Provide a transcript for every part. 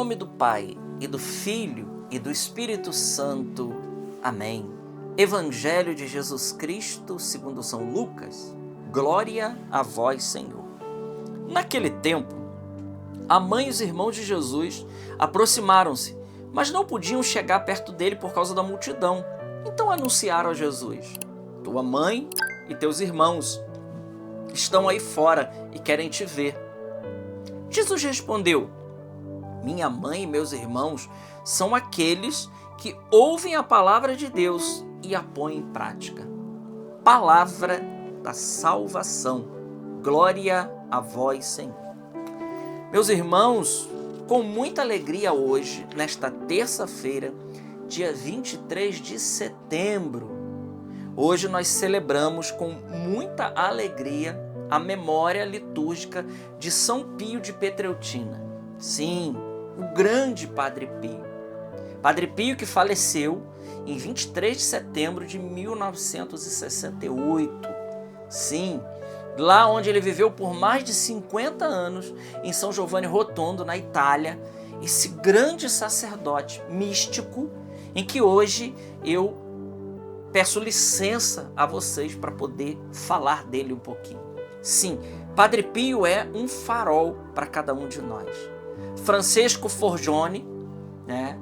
nome do Pai, e do Filho, e do Espírito Santo. Amém. Evangelho de Jesus Cristo, segundo São Lucas. Glória a vós, Senhor. Naquele tempo, a mãe e os irmãos de Jesus aproximaram-se, mas não podiam chegar perto dele por causa da multidão. Então anunciaram a Jesus: tua mãe e teus irmãos estão aí fora e querem te ver. Jesus respondeu: minha mãe e meus irmãos são aqueles que ouvem a palavra de Deus e a põem em prática. Palavra da salvação. Glória a vós, Senhor. Meus irmãos, com muita alegria hoje, nesta terça-feira, dia 23 de setembro, hoje nós celebramos com muita alegria a memória litúrgica de São Pio de Petreutina. Sim, o grande Padre Pio. Padre Pio que faleceu em 23 de setembro de 1968. Sim, lá onde ele viveu por mais de 50 anos, em São Giovanni Rotondo, na Itália, esse grande sacerdote místico, em que hoje eu peço licença a vocês para poder falar dele um pouquinho. Sim, Padre Pio é um farol para cada um de nós. Francesco Forgione, né,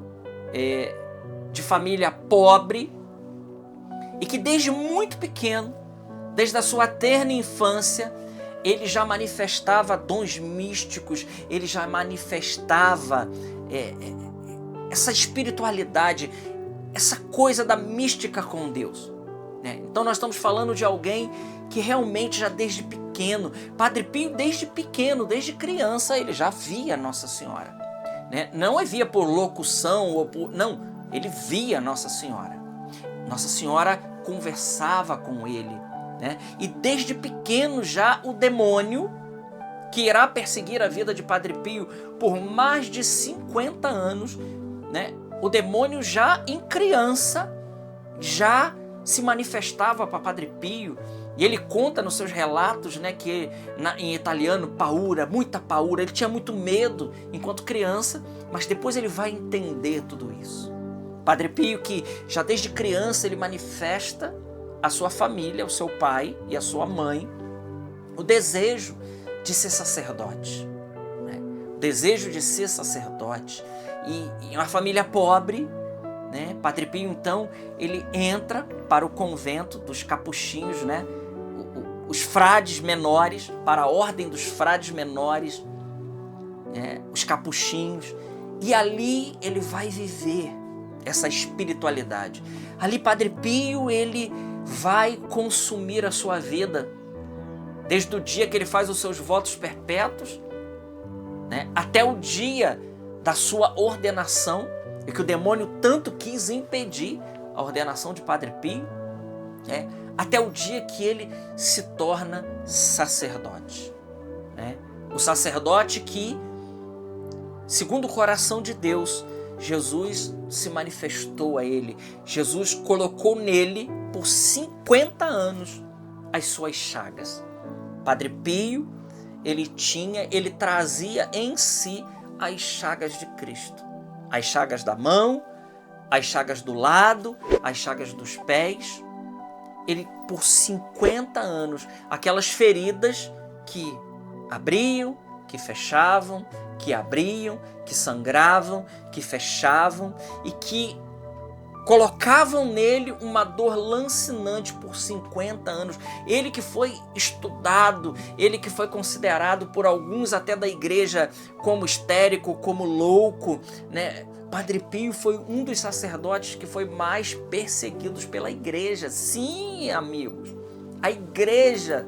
de família pobre, e que desde muito pequeno, desde a sua terna infância, ele já manifestava dons místicos, ele já manifestava essa espiritualidade, essa coisa da mística com Deus. Então nós estamos falando de alguém que realmente já desde pequeno, Padre Pio desde pequeno, desde criança, ele já via Nossa Senhora. Não via por locução, não, ele via Nossa Senhora. Nossa Senhora conversava com ele. E desde pequeno já o demônio, que irá perseguir a vida de Padre Pio por mais de 50 anos, o demônio já em criança, já se manifestava para Padre Pio. E ele conta nos seus relatos, que em italiano, paura, muita paura, ele tinha muito medo enquanto criança, mas depois ele vai entender tudo isso. Padre Pio que já desde criança ele manifesta a sua família, o seu pai e a sua mãe, o desejo de ser sacerdote. O desejo de ser sacerdote. E em uma família pobre, Padre Pio então, ele entra para o convento dos capuchinhos, os frades menores, para a ordem dos frades menores, os capuchinhos, e ali ele vai viver essa espiritualidade. Ali Padre Pio, ele vai consumir a sua vida, desde o dia que ele faz os seus votos perpétuos, até o dia da sua ordenação, e que o demônio tanto quis impedir a ordenação de Padre Pio, até o dia que ele se torna sacerdote. O sacerdote que, segundo o coração de Deus, Jesus se manifestou a ele. Jesus colocou nele, por 50 anos, as suas chagas. Padre Pio, ele trazia em si as chagas de Cristo. As chagas da mão, as chagas do lado, as chagas dos pés. Ele, por 50 anos, aquelas feridas que abriam, que fechavam, que abriam, que sangravam, que fechavam e que colocavam nele uma dor lancinante por 50 anos. Ele que foi estudado, ele que foi considerado por alguns até da igreja como histérico, como louco, Padre Pio foi um dos sacerdotes que foi mais perseguidos pela igreja. Sim, amigos, a igreja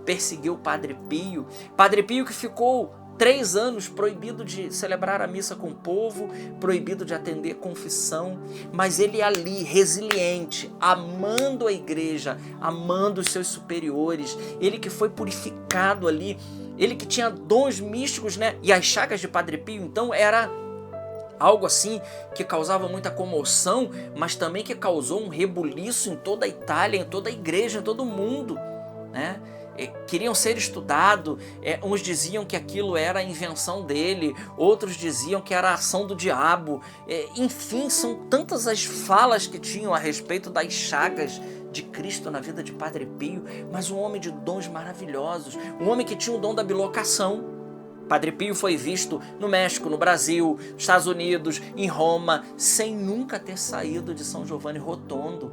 perseguiu Padre Pio. Padre Pio que ficou 3 anos proibido de celebrar a missa com o povo, proibido de atender confissão, mas ele ali, resiliente, amando a igreja, amando os seus superiores, ele que foi purificado ali, ele que tinha dons místicos, E as chagas de Padre Pio, então, era algo assim que causava muita comoção, mas também que causou um rebuliço em toda a Itália, em toda a igreja, em todo o mundo, queriam ser estudados. Uns diziam que aquilo era a invenção dele, outros diziam que era a ação do diabo. Enfim, são tantas as falas que tinham a respeito das chagas de Cristo na vida de Padre Pio, mas um homem de dons maravilhosos, um homem que tinha o dom da bilocação. Padre Pio foi visto no México, no Brasil, nos Estados Unidos, em Roma, sem nunca ter saído de São Giovanni Rotondo.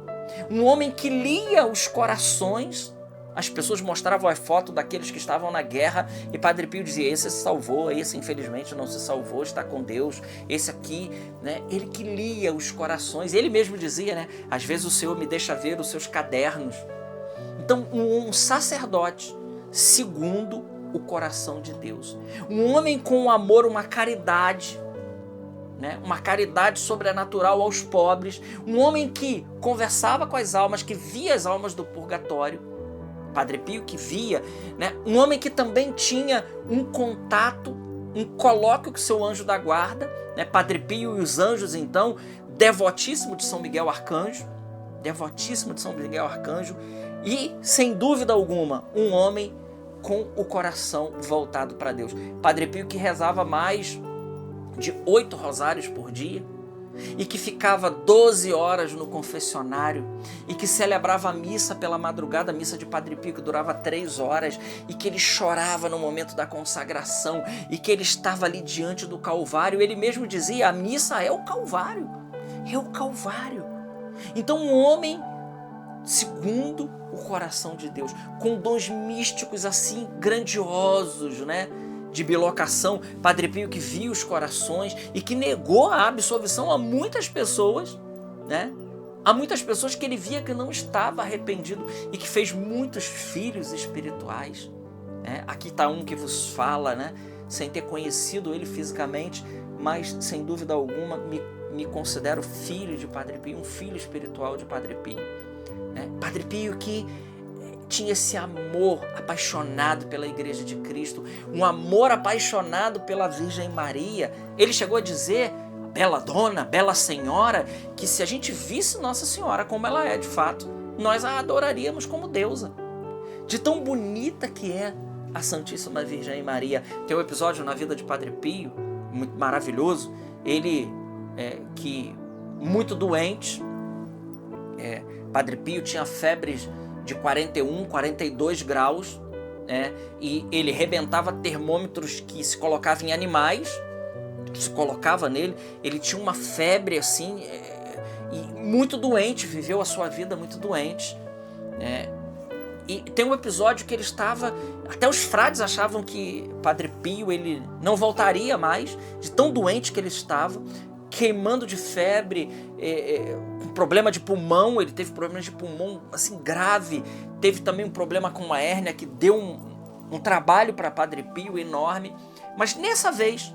Um homem que lia os corações. As pessoas mostravam a foto daqueles que estavam na guerra e Padre Pio dizia: esse se salvou, esse infelizmente não se salvou, está com Deus, esse aqui, né? Ele que lia os corações. Ele mesmo dizia, né? Às vezes o Senhor me deixa ver os seus cadernos. Então, um sacerdote segundo o coração de Deus. Um homem com um amor, uma caridade, né? Uma caridade sobrenatural aos pobres. Um homem que conversava com as almas, que via as almas do purgatório. Padre Pio que via, né? Um homem que também tinha um contato, um colóquio com seu anjo da guarda, né? Padre Pio e os anjos, então, devotíssimo de São Miguel Arcanjo, e, sem dúvida alguma, um homem com o coração voltado para Deus. Padre Pio que rezava mais de 8 rosários por dia, e que ficava 12 horas no confessionário, e que celebrava a missa pela madrugada, a missa de Padre Pio, que durava 3 horas, e que ele chorava no momento da consagração, e que ele estava ali diante do Calvário. Ele mesmo dizia: a missa é o Calvário, é o Calvário. Então, um homem segundo o coração de Deus, com dons místicos assim grandiosos, né? De bilocação. Padre Pio que via os corações e que negou a absolvição a muitas pessoas, né? Há muitas pessoas que ele via que não estava arrependido e que fez muitos filhos espirituais, né? Aqui está um que vos fala, né? Sem ter conhecido ele fisicamente, mas sem dúvida alguma me considero filho de Padre Pio, um filho espiritual de Padre Pio, né? Padre Pio que tinha esse amor apaixonado pela Igreja de Cristo, um amor apaixonado pela Virgem Maria. Ele chegou a dizer, bela dona, bela senhora, que se a gente visse Nossa Senhora como ela é de fato, nós a adoraríamos como deusa. De tão bonita que é a Santíssima Virgem Maria. Tem um episódio na vida de Padre Pio, muito maravilhoso. Ele, que muito doente, Padre Pio tinha febres de 41, 42 graus, né? E ele rebentava termômetros que se colocavam em animais, que se colocava nele. Ele tinha uma febre assim, e muito doente, viveu a sua vida muito doente, né? E tem um episódio que ele estava, até os frades achavam que Padre Pio ele não voltaria mais, de tão doente que ele estava, queimando de febre, com problema de pulmão. Ele teve problemas de pulmão assim grave, teve também um problema com uma hérnia que deu um trabalho para Padre Pio enorme. Mas nessa vez,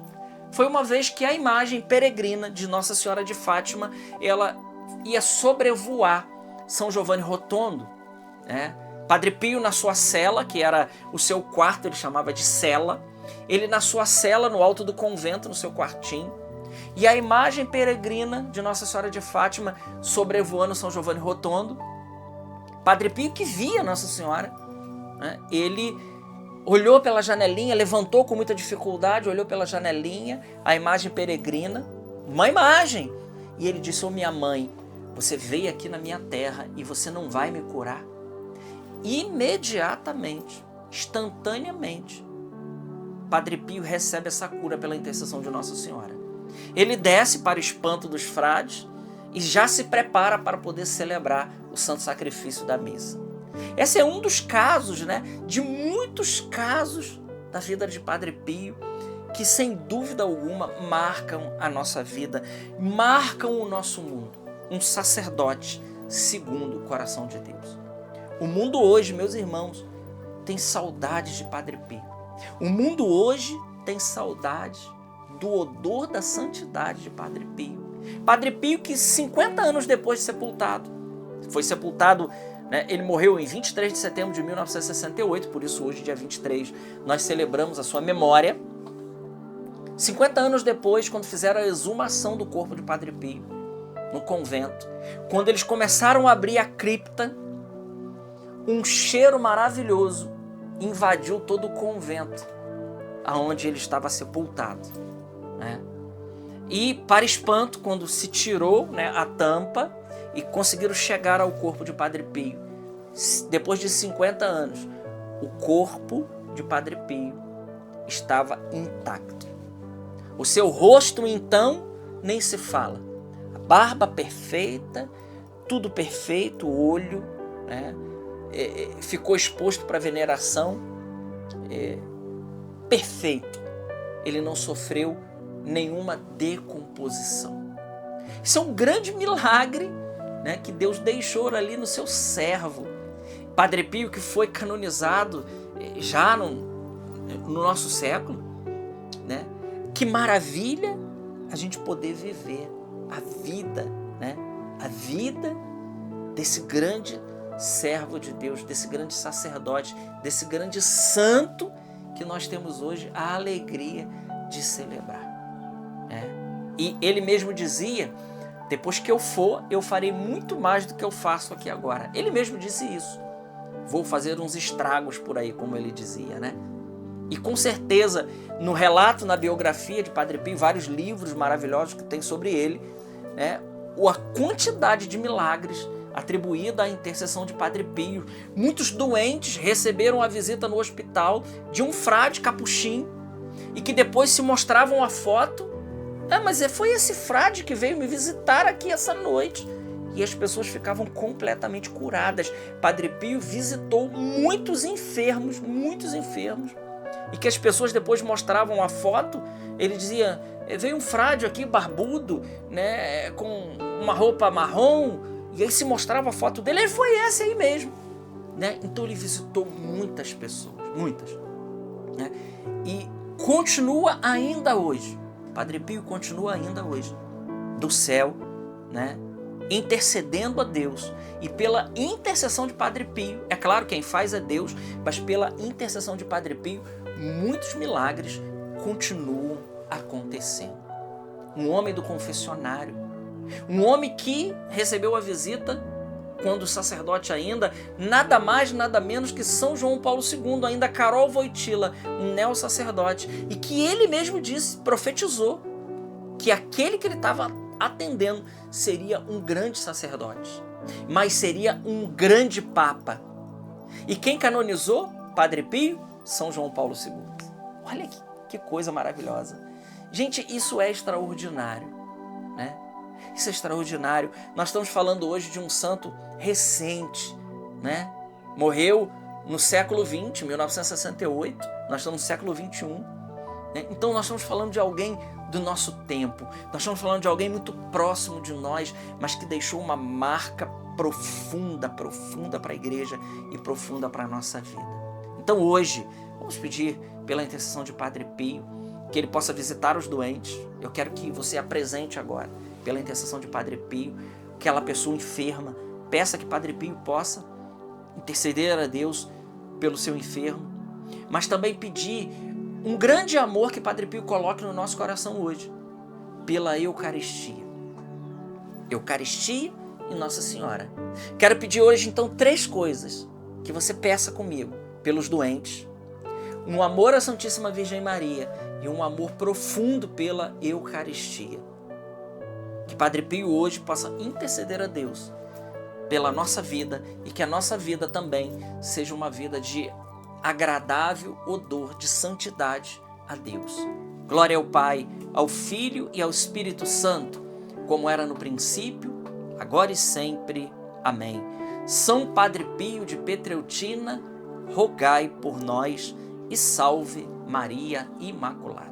foi uma vez que a imagem peregrina de Nossa Senhora de Fátima, ela ia sobrevoar São Giovanni Rotondo, né? Padre Pio na sua cela, que era o seu quarto, ele chamava de cela, ele na sua cela, no alto do convento, no seu quartinho, e a imagem peregrina de Nossa Senhora de Fátima sobrevoando São Giovanni Rotondo. Padre Pio que via Nossa Senhora, né? Ele olhou pela janelinha, levantou com muita dificuldade, olhou pela janelinha, a imagem peregrina, uma imagem, e ele disse: "Ô minha mãe, você veio aqui na minha terra e você não vai me curar?" Imediatamente, instantaneamente, Padre Pio recebe essa cura pela intercessão de Nossa Senhora. Ele desce para o espanto dos frades e já se prepara para poder celebrar o santo sacrifício da missa. Esse é um dos casos, né, de muitos casos da vida de Padre Pio que, sem dúvida alguma, marcam a nossa vida, marcam o nosso mundo. Um sacerdote segundo o coração de Deus. O mundo hoje, meus irmãos, tem saudades de Padre Pio. O mundo hoje tem saudades do odor da santidade de Padre Pio. Padre Pio que 50 anos depois de sepultado, foi sepultado, né, ele morreu em 23 de setembro de 1968, por isso hoje, dia 23, nós celebramos a sua memória. 50 anos depois, quando fizeram a exumação do corpo de Padre Pio, no convento, quando eles começaram a abrir a cripta, um cheiro maravilhoso invadiu todo o convento aonde ele estava sepultado, né? E, para espanto, quando se tirou, né, a tampa e conseguiram chegar ao corpo de Padre Pio, depois de 50 anos, o corpo de Padre Pio estava intacto. O seu rosto, então, nem se fala. A barba perfeita, tudo perfeito, o olho, né, ficou exposto para veneração, perfeito. Ele não sofreu nenhuma decomposição. Isso é um grande milagre, né, que Deus deixou ali no seu servo. Padre Pio, que foi canonizado já no nosso século, né? Que maravilha a gente poder viver a vida, né? A vida desse grande servo de Deus, desse grande sacerdote, desse grande santo que nós temos hoje a alegria de celebrar. E ele mesmo dizia: depois que eu for, eu farei muito mais do que eu faço aqui agora. Ele mesmo disse isso. Vou fazer uns estragos por aí, como ele dizia, né? E com certeza, no relato, na biografia de Padre Pio, vários livros maravilhosos que tem sobre ele, né? A quantidade de milagres atribuída à intercessão de Padre Pio. Muitos doentes receberam a visita no hospital de um frade capuchinho e que depois se mostravam a foto. Mas foi esse frade que veio me visitar aqui essa noite. E as pessoas ficavam completamente curadas. Padre Pio visitou muitos enfermos, e que as pessoas depois mostravam a foto. Ele dizia: veio um frade aqui barbudo, né, com uma roupa marrom, e aí se mostrava a foto dele. Ele foi esse aí mesmo, né? Então ele visitou muitas pessoas, muitas, né? E continua ainda hoje. Padre Pio continua ainda hoje do céu, né, intercedendo a Deus. E pela intercessão de Padre Pio, é claro, quem faz é Deus, mas pela intercessão de Padre Pio, muitos milagres continuam acontecendo. Um homem do confessionário, um homem que recebeu a visita quando o sacerdote ainda, nada mais, nada menos que São João Paulo II, ainda Karol Wojtyła, um neo-sacerdote, e que ele mesmo disse, profetizou, que aquele que ele estava atendendo seria um grande sacerdote, mas seria um grande papa. E quem canonizou Padre Pio? São João Paulo II. Olha que coisa maravilhosa. Gente, isso é extraordinário, né? Isso é extraordinário. Nós estamos falando hoje de um santo recente, né? Morreu no século XX, 1968. Nós estamos no século XXI, né? Então nós estamos falando de alguém do nosso tempo. Nós estamos falando de alguém muito próximo de nós, mas que deixou uma marca profunda para a igreja e profunda para a nossa vida. Então hoje, vamos pedir pela intercessão de Padre Pio, que ele possa visitar os doentes. Eu quero que você apresente agora, pela intercessão de Padre Pio, aquela pessoa enferma, peça que Padre Pio possa interceder a Deus pelo seu enfermo, mas também pedir um grande amor que Padre Pio coloque no nosso coração hoje, pela Eucaristia. Eucaristia e Nossa Senhora. Quero pedir hoje, então, 3 coisas que você peça comigo, pelos doentes, um amor à Santíssima Virgem Maria e um amor profundo pela Eucaristia. Que Padre Pio hoje possa interceder a Deus pela nossa vida e que a nossa vida também seja uma vida de agradável odor de santidade a Deus. Glória ao Pai, ao Filho e ao Espírito Santo, como era no princípio, agora e sempre. Amém. São Padre Pio de Petreutina, rogai por nós e salve Maria Imaculada.